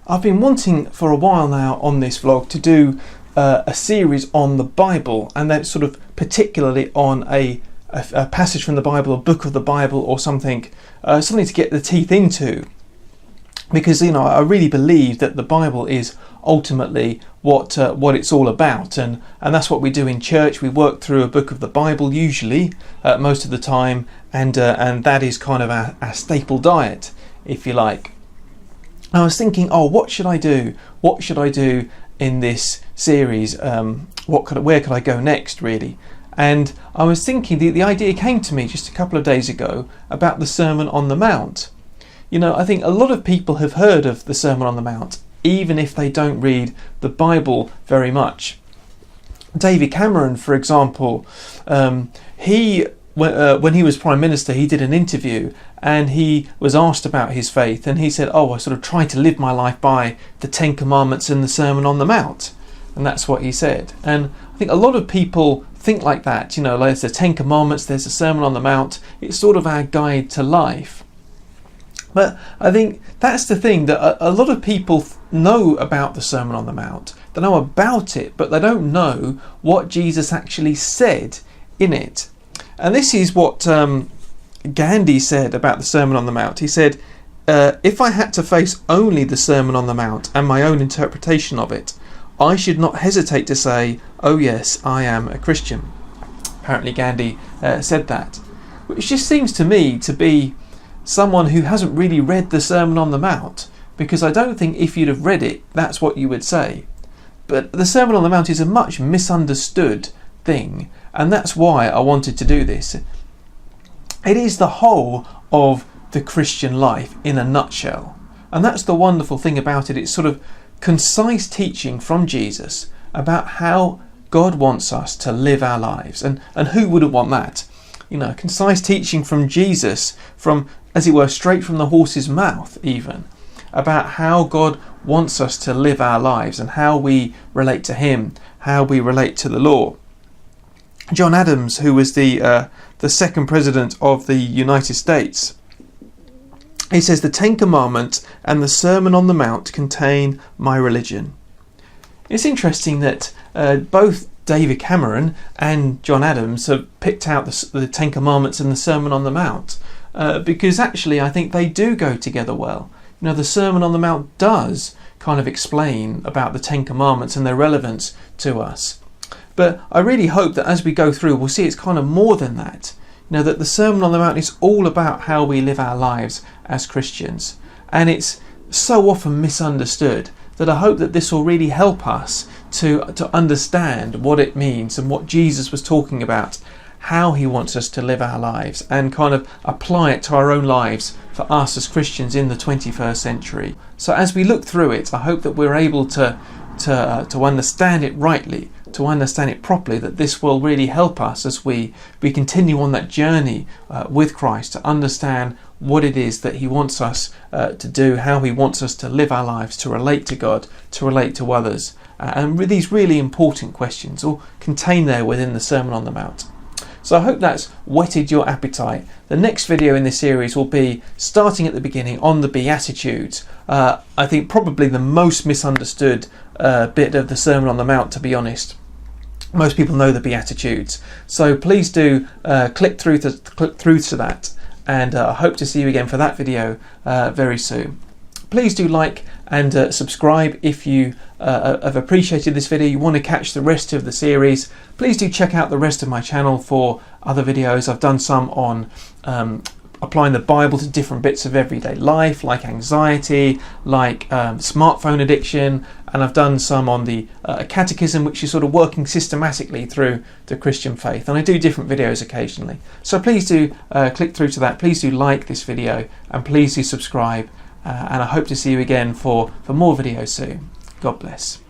I've been wanting for a while now on this vlog to do a series on the Bible, and that's sort of particularly on a passage from the Bible, a book of the Bible, or something to get the teeth into, because I really believe that the Bible is ultimately what it's all about, and that's what we do in church. We work through a book of the Bible usually, most of the time, and that is kind of our staple diet, if you like. I was thinking, what should I do? What should I do in this series? Where could I go next, really? And I was thinking, the idea came to me just a couple of days ago about the Sermon on the Mount. I think a lot of people have heard of the Sermon on the Mount, even if they don't read the Bible very much. David Cameron, for example, when he was Prime Minister, he did an interview and he was asked about his faith, and he said, I sort of try to live my life by the Ten Commandments and the Sermon on the Mount. And that's what he said. And I think a lot of people think like that, like there's the Ten Commandments, there's the Sermon on the Mount. It's sort of our guide to life. But I think that's the thing, that a lot of people know about the Sermon on the Mount. They know about it, but they don't know what Jesus actually said in it. And this is what Gandhi said about the Sermon on the Mount. He said, if I had to face only the Sermon on the Mount and my own interpretation of it, I should not hesitate to say, oh yes, I am a Christian. Apparently Gandhi said that. Which just seems to me to be someone who hasn't really read the Sermon on the Mount, because I don't think if you'd have read it, that's what you would say. But the Sermon on the Mount is a much misunderstood thing, and that's why I wanted to do this. It is the whole of the Christian life in a nutshell, and that's the wonderful thing about it. It's sort of concise teaching from Jesus about how God wants us to live our lives, and who wouldn't want that? Concise teaching from Jesus, from, as it were, straight from the horse's mouth, even, about how God wants us to live our lives and how we relate to Him, how we relate to the law. John Adams, who was the second president of the United States, he says, the Ten Commandments and the Sermon on the Mount contain my religion. It's interesting that both David Cameron and John Adams have picked out the Ten Commandments and the Sermon on the Mount, because actually I think they do go together well. The Sermon on the Mount does kind of explain about the Ten Commandments and their relevance to us. But I really hope that as we go through, we'll see it's kind of more than that. That the Sermon on the Mount is all about how we live our lives as Christians. And it's so often misunderstood that I hope that this will really help us to understand what it means and what Jesus was talking about, how He wants us to live our lives, and kind of apply it to our own lives for us as Christians in the 21st century. So as we look through it, I hope that we're able to understand it rightly, to understand it properly, that this will really help us as we continue on that journey with Christ, to understand what it is that He wants us to do, how He wants us to live our lives, to relate to God, to relate to others. And these really important questions all contained there within the Sermon on the Mount. So I hope that's whetted your appetite. The next video in this series will be starting at the beginning on the Beatitudes. I think probably the most misunderstood bit of the Sermon on the Mount, to be honest. Most people know the Beatitudes. So please do click through to that, and I hope to see you again for that video very soon. Please do like and subscribe if you have appreciated this video. You want to catch the rest of the series, please do check out the rest of my channel for other videos. I've done some on applying the Bible to different bits of everyday life, like anxiety, like smartphone addiction, and I've done some on the catechism, which is sort of working systematically through the Christian faith, and I do different videos occasionally. So please do click through to that, please do like this video, and please do subscribe, and I hope to see you again for more videos soon. God bless.